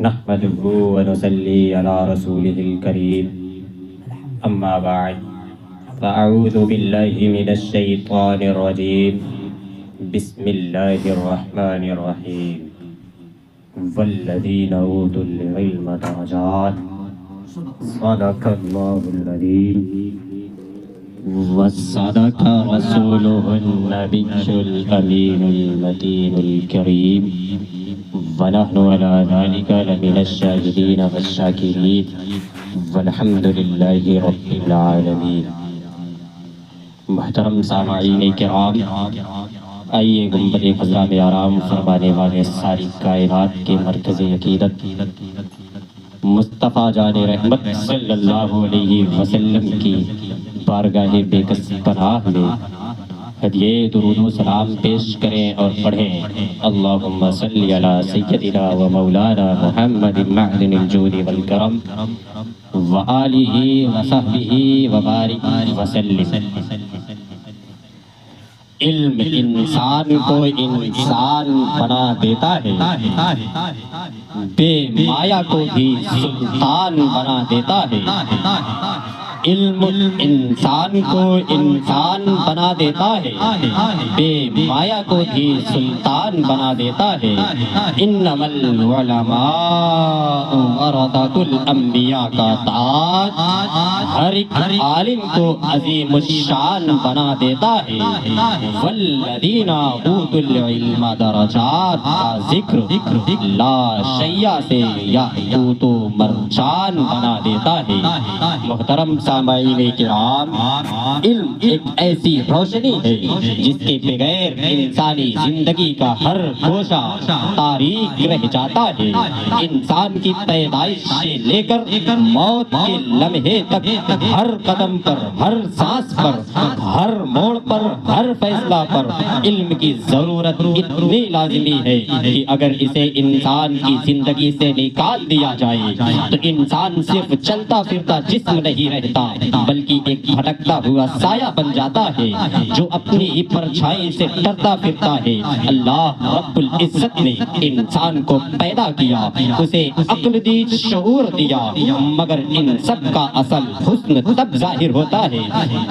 نحمده ونصلي على رسوله الكريم أما بعد فأعوذ بالله من الشيطان الرجيم بسم الله الرحمن الرحيم والذين أوتوا العلم درجات صدق الله العظيم وصدق رسوله النبي الأمين المتين الكريم ونحن على ذلك لمن الشاهدين والشاكرين والحمد لله رب العالمين۔ محترم سامعین کرام، آئیے گنبد خضرا میں آرام فرمانے والے ساری کائنات کے مرکز عقیدت مصطفیٰ جان رحمت صلی اللہ علیہ وسلم کی بارگاہ بے کس پناہ میں ہدیے درود و سلام پیش کریں اور پڑھیں۔ اللہم صلی علی سیدنا و مولانا محمد معدن الجود والکرم وآلہ وصحبہ وبارک وسلم۔ علم انسان کو انسان بنا دیتا ہے، بے مایا کو بھی سلطان بنا دیتا ہے۔ علم انسان کو انسان بنا دیتا ہے، بے مایا کو بھی سلطان بنا دیتا ہے۔ انما العلماء ورثۃ الانبیاء کا تاج ہر ایک عالم کو عظیم الشان بنا دیتا ہے۔ والذین اوتوا العلم درجات کا ذکر لا شیء سے یاقوت و مرجان بنا دیتا ہے۔ محترم سامعین کرام، علم ایک ایسی روشنی ہے جس کے بغیر انسانی زندگی کا ہر گوشہ تاریک رہ جاتا ہے۔ انسان کی پیدائش سے لے کر موت کے لمحے تک ہر قدم پر، ہر سانس پر، ہر موڑ پر، ہر فیصلہ پر علم کی ضرورت اتنی لازمی ہے کہ اگر اسے انسان کی زندگی سے نکال دیا جائے تو انسان صرف چلتا پھرتا جسم نہیں رہتا بلکہ ایک بھٹکتا ہوا سایہ بن جاتا ہے جو اپنی ہی پرچھائی سے ڈرتا پھرتا ہے۔ اللہ رب العزت نے انسان کو پیدا کیا، اسے عقل دی، شعور دیا، مگر ان سب کا اصل حسن تب ظاہر ہوتا ہے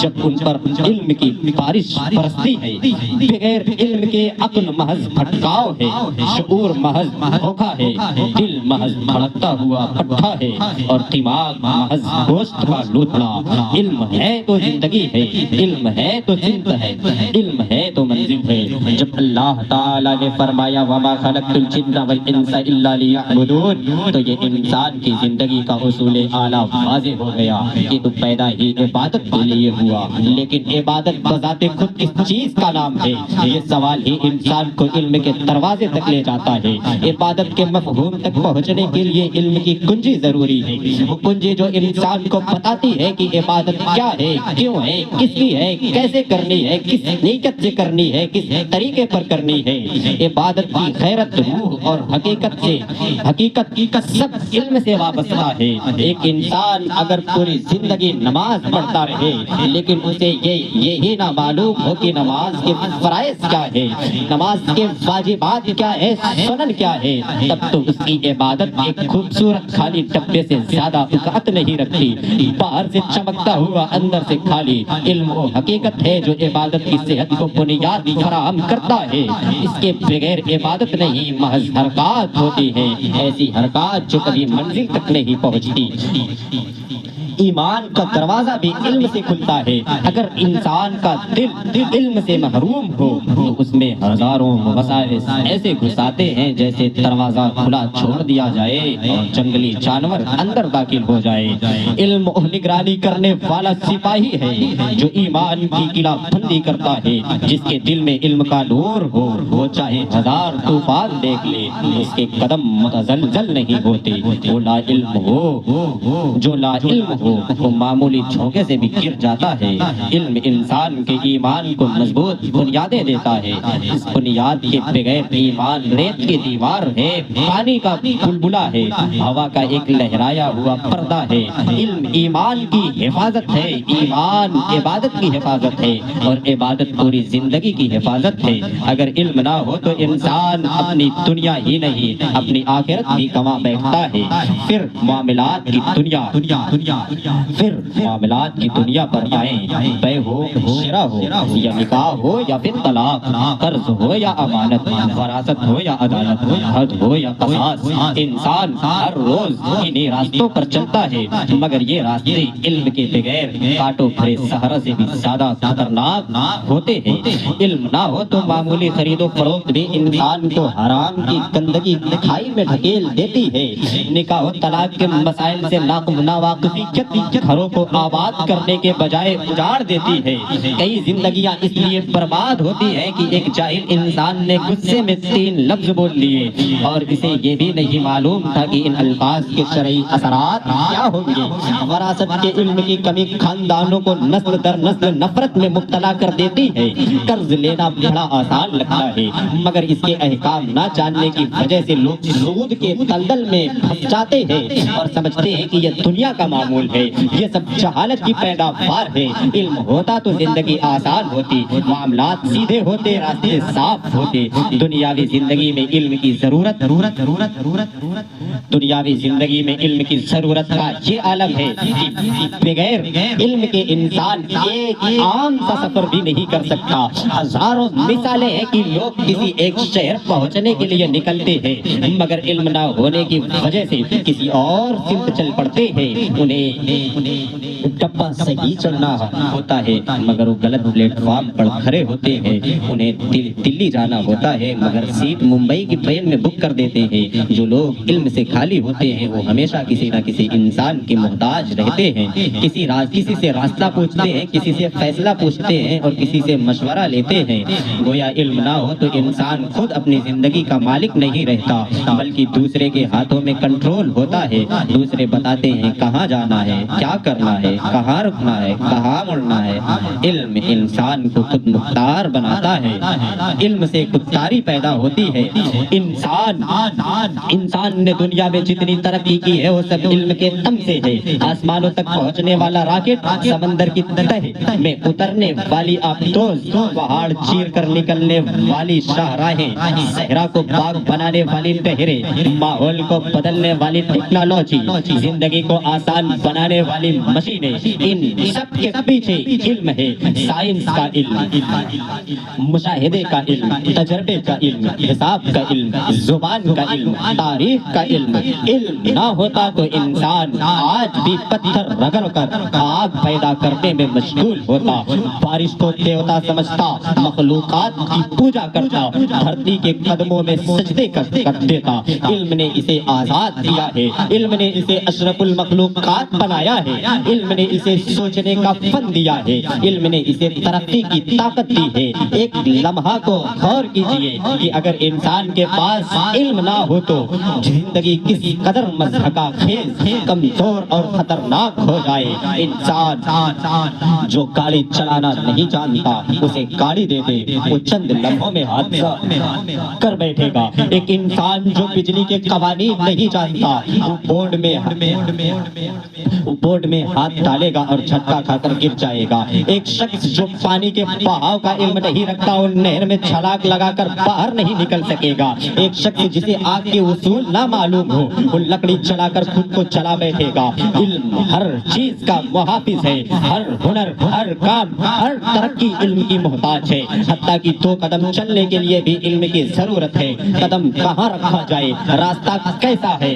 جب ان پر علم کی بارش برستی ہے۔ بغیر علم کے عقل محض بھٹکاؤ ہے، شعور محض دھوکا ہے، دل محض بھڑکتا ہوا پٹھا ہے اور دماغ محض گوشت کا لوتھڑا۔ علم ہے تو زندگی ہے، علم ہے تو زندہ ہے، علم ہے تو منزل ہے۔ جب اللہ تعالیٰ نے فرمایا وما خلقت الجن والانس الا لیعبدون تو یہ انسان کی زندگی کا اصول اعلیٰ واضح ہو گیا کہ تو پیدا ہی عبادت کے لیے ہوا، لیکن عبادت بذات خود کس چیز کا نام ہے؟ یہ سوال ہی انسان کو علم کے دروازے تک لے جاتا ہے۔ عبادت کے مفہوم تک پہنچنے کے لیے علم کی کنجی ضروری ہے، وہ کنجی جو انسان کو بتاتی ہے کہ عبادت کیا ہے، کیوں ہے، کس کی ہے، کیسے کرنی ہے، کس نیت سے کرنی ہے، کس طریقے پر کرنی ہے۔ عبادت کی غیرت، روح اور حقیقت سب علم سے وابستہ ہے۔ ایک انسان اگر پوری زندگی نماز پڑھتا رہے لیکن اسے یہی نہ معلوم ہو کہ نماز کے فرائض کیا ہے، نماز کے واجبات کیا ہے، سنن کیا ہے، تب تو اس کی عبادت ایک خوبصورت خالی ڈبے سے زیادہ وقعت نہیں رکھتی۔ باہر سے چمکتا ہوا اندر سے خالی علم و حقیقت ہے جو عبادت کی صحت کو بنیاد فراہم کرتا ہے۔ اس کے بغیر عبادت نہیں، محض حرکات ہوتی ہے، ایسی حرکات جو کبھی منزل تک نہیں پہنچتی۔ ایمان کا دروازہ بھی علم سے کھلتا ہے۔ اگر انسان کا دل علم سے محروم ہو تو اس میں ہزاروں وسائل ایسے گھساتے ہیں جیسے دروازہ کھلا چھوڑ دیا جائے اور جنگلی جانور اندر داخل ہو جائے۔ علم نگرانی کرنے والا سپاہی ہے جو ایمان کی قلعہ بندی کرتا ہے۔ جس کے دل میں علم کا نور ہو وہ چاہے ہزار طوفان دیکھ لے، اس کے قدم متزلزل نہیں ہوتے۔ وہ لا علم ہو جو لا علم ہو ہو وہ معمولی جھونکے سے بھی گر جاتا ہے۔ علم انسان کے ایمان کو مضبوط بنیادیں دیتا ہے۔ اس بنیاد کے بغیر ایمان ریت کی دیوار ہے، پانی کا بلبلا ہے، ہوا کا ایک لہرایا ہوا پردہ ہے۔ علم ایمان کی حفاظت ہے، ایمان عبادت کی حفاظت ہے، اور عبادت پوری زندگی کی حفاظت ہے۔ اگر علم نہ ہو تو انسان اپنی دنیا ہی نہیں اپنی آخرت بھی گنوا بیٹھتا ہے۔ پھر معاملات کی دنیا پر آئیں، بے ہو، شرع ہو یا نکاح ہو یا پھر طلاق، قرض ہو یا امانت، وراثت ہو یا عدالت، حد ہو یا قصاص، انسان ہر روز انہی راستوں پر چلتا ہے، مگر یہ راستے علم کے بغیر کاٹوں بھرے صحرا سے بھی زیادہ خطرناک ہوتے ہیں۔ علم نہ ہو تو معمولی خرید و فروخت بھی انسان کو حرام کی گندگی کھائی میں ڈھکیل دیتی ہے۔ نکاح و طلاق کے مسائل سے ناواقفیت گھروں کو آباد کرنے کے بجائے اجاڑ دیتی ہے۔ کئی زندگیاں اس لیے برباد ہوتی ہیں کہ ایک جاہل انسان نے غصے میں 3 لفظ بول لیے اور اسے یہ بھی نہیں معلوم تھا کہ ان الفاظ کے شرعی اثرات کیا ہوں گے۔ وراثت کے علم کی کمی خاندانوں کو نسل در نسل نفرت میں مبتلا کر دیتی ہے۔ قرض لینا بڑا آسان لگتا ہے، مگر اس کے احکام نہ جاننے کی وجہ سے لوگ سود کے دلدل میں پھنس جاتے ہیں اور سمجھتے ہیں کہ یہ دنیا کا معمول ہے۔ یہ سب جہالت کی پیداوار ہے۔ علم ہوتا تو زندگی آسان ہوتی، معاملات سیدھے ہوتے، راستے صاف ہوتے۔ دنیاوی زندگی میں علم کی ضرورت دنیاوی زندگی میں علم کی ضرورت کا یہ عالم ہے کہ بغیر علم کے انسان ایک عام سا سفر بھی نہیں کر سکتا۔ ہزاروں مثالیں ہیں کہ لوگ کسی ایک شہر پہنچنے کے لیے نکلتے ہیں، مگر علم نہ ہونے کی وجہ سے کسی اور سمت چل پڑتے ہیں۔ انہیں ڈبہ صحیح چڑھنا ہوتا ہے مگر وہ غلط پلیٹ فارم پر کھڑے ہوتے ہیں۔ انہیں دلی جانا ہوتا ہے مگر سیٹ ممبئی کی ٹرین میں بک کر دیتے ہیں۔ جو لوگ علم سے خالی ہوتے ہیں وہ ہمیشہ کسی نہ کسی انسان کے محتاج رہتے ہیں۔ کسی سے راستہ پوچھتے ہیں، کسی سے فیصلہ پوچھتے ہیں اور کسی سے مشورہ لیتے ہیں۔ گویا علم نہ ہو تو انسان خود اپنی زندگی کا مالک نہیں رہتا بلکہ دوسرے کے ہاتھوں میں کنٹرول ہوتا ہے۔ دوسرے بتاتے ہیں کہاں جانا ہے، کیا کرنا ہے، کہاں رکنا ہے، کہاں مڑنا ہے۔ علم انسان کو خود مختار بناتا ہے۔ علم سے خودداری پیدا ہوتی ہے۔ انسان نے دنیا میں جتنی ترقی کی ہے وہ سب علم کے دم سے ہے۔ آسمانوں تک پہنچنے والا راکٹ، سمندر کی تہ میں اترنے والی آبدوز، پہاڑ چیر کر نکلنے والی شاہراہیں، صحرا کو باغ بنانے والی نہریں، ماحول کو بدلنے والی ٹیکنالوجی، زندگی کو آسان بنانے والی مشینیں، ان سب کے پیچھے علم ہے۔ سائنس کا علم، مشاہدے کا علم، تجربے کا علم، حساب کا علم، زبان کا علم، تاریخ کا علم۔ علم نہ ہوتا تو انسان آج بھی پتھر رگڑ کر آگ پیدا کرنے میں مشغول ہوتا، بارش کو دیوتا سمجھتا، مخلوقات کی پوجا کرتا، دھرتی کے قدموں میں سجدے کر دیتا۔ علم نے اسے آزاد کیا ہے، علم نے اسے اشرف المخلوقات بنایا ہے، علم نے اسے سوچنے کا فن دیا ہے، علم نے اسے ترقی کی طاقت دی ہے۔ ایک لمحہ کو غور کیجئے کہ اگر انسان کے پاس علم نہ ہو تو زندگی کس قدر مضحکہ خیز، کمزور اور خطرناک ہو جائے۔ انسان جو گاڑی چلانا نہیں جانتا اسے گاڑی دے دے، وہ چند لمحوں میں حادثہ کر بیٹھے گا۔ ایک انسان جو بجلی کے قوانین نہیں جانتا وہ بورڈ میں ہاتھ ڈالے گا اور جھٹکا کھا کر گر جائے گا۔ ایک شخص جو پانی کے بہاؤ کا علم نہیں رکھتا وہ نہر میں چھلانگ لگا کر باہر نہیں نکل سکے گا۔ ایک شخص جسے آگ کے اصول نہ معلوم ہو وہ لکڑی چلا کر خود کو چلا بیٹھے گا۔ علم ہر چیز کا محافظ ہے، ہر ہنر، ہر کام، ہر ترقی علم کی محتاج ہے۔ حتیٰ کہ 2 قدم چلنے کے لیے بھی علم کی ضرورت ہے۔ قدم کہاں رکھا جائے، راستہ کیسا ہے،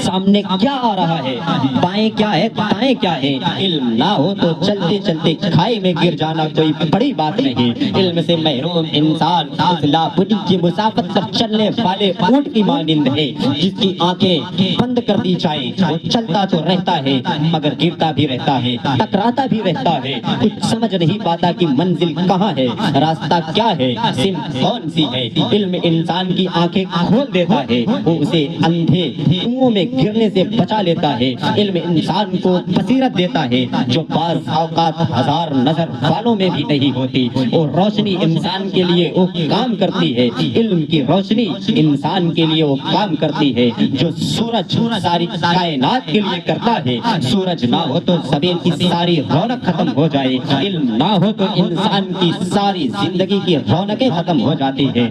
سامنے کیا آ رہا ہے، بائیں کیا ہے، دائیں کیا ہے، علم نہ ہو تو چلتے چلتے کھائی میں گر جانا کوئی بڑی بات نہیں۔ علم سے محروم انسان اس لابدی کی مسافت پر چلنے والے اونٹ کی مانند ہے جس کی آنکھیں بند کر دی جائیں، وہ چلتا تو رہتا ہے مگر گرتا بھی رہتا ہے، ٹکراتا بھی رہتا ہے، کچھ سمجھ نہیں پاتا کہ منزل کہاں ہے، راستہ کیا ہے، سمت کون سی ہے۔ علم انسان کی آنکھیں کھول دیتا ہے، وہ اسے اندھے کنویں میں گرنے سے بچا لیتا ہے۔ علم علم انسان کو بصیرت دیتا ہے جو بعض اوقات ہزار نظر والوں میں بھی نہیں ہوتی، اور روشنی انسان کے لیے وہ کام کرتی ہے، علم کی روشنی انسان کے لیے وہ کام کرتی ہے جو سورج ساری کائنات کے لیے کرتا ہے۔ سورج نہ ہو تو زمین کی ساری رونق ختم ہو جائے، علم نہ ہو تو انسان کی ساری زندگی کی رونقیں ختم ہو جاتی ہے۔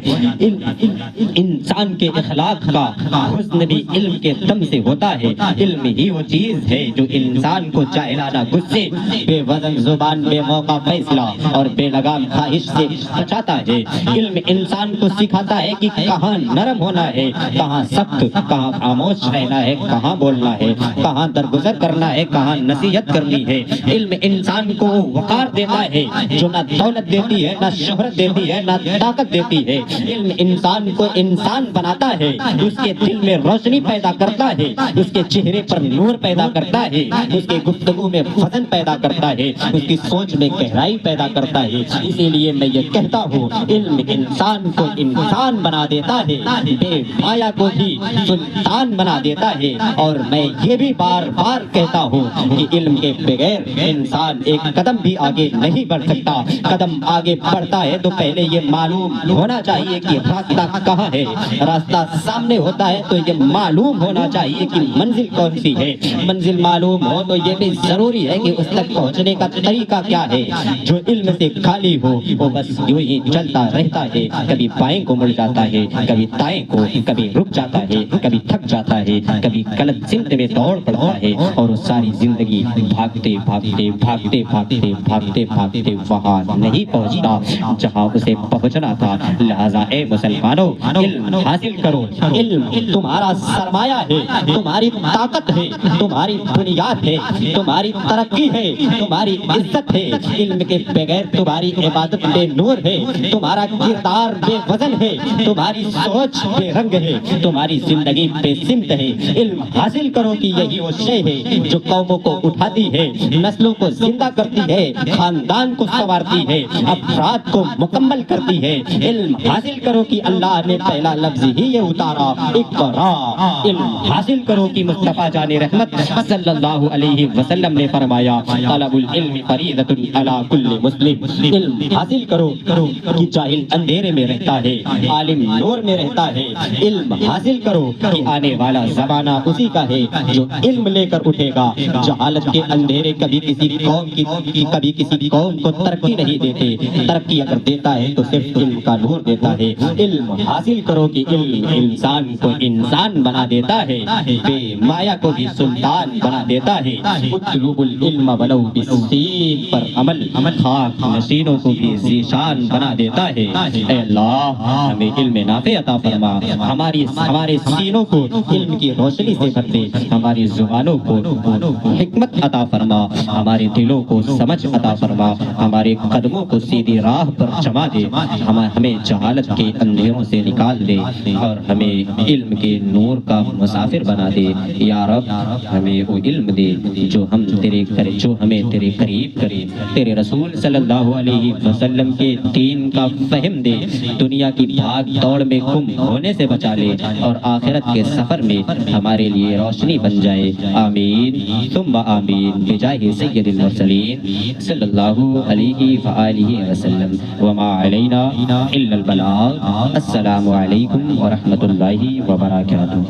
انسان کے اخلاق کا حسن بھی علم کے دم سے ہوتا ہے۔ علم ہی وہ چیز ہے جو انسان کو جاہلانہ غصے، بے وزن زبان، بے موقع فیصلہ اور بے لگام خواہش سے بچاتا ہے۔ علم انسان کو سکھاتا ہے کہ کہاں نرم ہونا ہے، کہاں سخت، کہاں خاموش رہنا ہے، کہاں بولنا ہے، کہاں درگزر کرنا ہے، کہاں نصیحت کرنی ہے۔ علم انسان کو وقار دیتا ہے جو نہ دولت دیتی ہے، نہ شہرت دیتی ہے، نہ طاقت دیتی ہے۔ علم انسان کو انسان بناتا ہے، اس کے دل میں روشنی پیدا کرتا ہے، اس کے چہرے پر نور پیدا کرتا ہے، اس کے گفتگو میں وزن پیدا کرتا ہے، اس کی سوچ میں گہرائی پیدا کرتا ہے۔ اسی لیے میں یہ کہتا ہوں علم انسان کو انسان بنا دیتا ہے، بے مایا کو بھی سلطان بنا دیتا ہے۔ اور میں یہ بھی بار بار کہتا ہوں کہ علم کے بغیر انسان ایک قدم بھی آگے نہیں بڑھ سکتا۔ قدم آگے بڑھتا ہے تو پہلے یہ معلوم ہونا چاہیے کہ راستہ کہاں ہے، راستہ سامنے ہوتا ہے تو یہ معلوم ہونا چاہیے کہ منزل کون سی ہے۔ منزل معلوم ہو تو یہ بھی ضروری ہے کہ اس تک پہنچنے کا طریقہ کیا ہے۔ جو علم سے خالی ہو وہ بس یوں ہی چلتا رہتا ہے، کبھی بائیں کو مڑ جاتا ہے، کبھی دائیں کو، کبھی رک جاتا ہے، کبھی تھک جاتا ہے، کبھی غلط سمت میں دوڑ پڑتا ہے، اور وہ ساری زندگی بھاگتے بھاگتے بھاگتے بھاگتے بھاگتے بھاگتے وہاں نہیں پہنچتا جہاں اسے پہنچنا تھا۔ لہذا اے مسلمانوں، علم حاصل کرو۔ علم تمہارا سرمایہ ہے، تمہاری طاقت ہے، تمہاری بنیاد ہے، تمہاری ترقی ہے، تمہاری عزت ہے۔ علم کے بغیر تمہاری عبادت بے نور ہے، تمہارا کردار بے وزن ہے، تمہاری سوچ بے رنگ ہے، تمہاری زندگی بے سمت ہے۔ علم حاصل کرو کہ یہی وہ شے ہے جو قوموں کو اٹھاتی ہے، نسلوں کو زندہ کرتی ہے، خاندان کو سنوارتی ہے، افراد کو مکمل کرتی ہے۔ علم حاصل کرو کہ اللہ نے پہلا لفظ ہی یہ اتارا، اقرا۔ علم حاصل کرو کہ مصطفیٰ جان رحمت صلی اللہ علیہ وسلم نے فرمایا طلب العلم فریضۃ علی کل مسلم۔ علم حاصل کرو کہ جاہل اندھیرے میں رہتا ہے، عالم نور میں رہتا ہے۔ علم حاصل کرو کہ آنے والا زمانہ اسی کا ہے جو علم لے کر اٹھے گا۔ جہالت کے اندھیرے کبھی کسی قوم کو ترقی نہیں دیتے، ترقی اگر دیتا ہے تو صرف علم کا نور دیتا ہے۔ علم حاصل کرو کہ علم انسان کو انسان بنا دیتا ہے، بے مایا کو بھی سلطان بنا دیتا ہے۔ اطلب العلم ولو بالسین پر عمل خاک نشینوں کو بھی ذیشان بنا دیتا ہے۔ اے اللہ ہمیں علم نافع عطا فرما، ہمارے سینوں کو علم کی روشنی سے بھر دے، ہماری زبانوں کو حکمت عطا فرما، ہمارے دلوں کو سمجھ عطا فرما، ہمارے قدموں کو سیدھی راہ پر جما دے، ہمیں جہالت کے اندھیروں سے نکال دے اور ہمیں علم کے نور کا مسافر بنا دے۔ یا رب ہمیں وہ علم دے جو ہمیں تیرے قریب کرے، تیرے رسول صلی اللہ علیہ وسلم کے دین کا فہم دے، دنیا کی بھاگ دوڑ میں گم ہونے سے بچا لے اور آخرت کے سفر میں ہمارے لیے روشنی بن جائے۔ آمین ثم آمین بجاہ سید المرسلین صلی اللہ علیہ وآلہ وسلم۔ وما علینا الا البلاغ۔ السلام علیکم ورحمۃ اللہ وبرکاتہ۔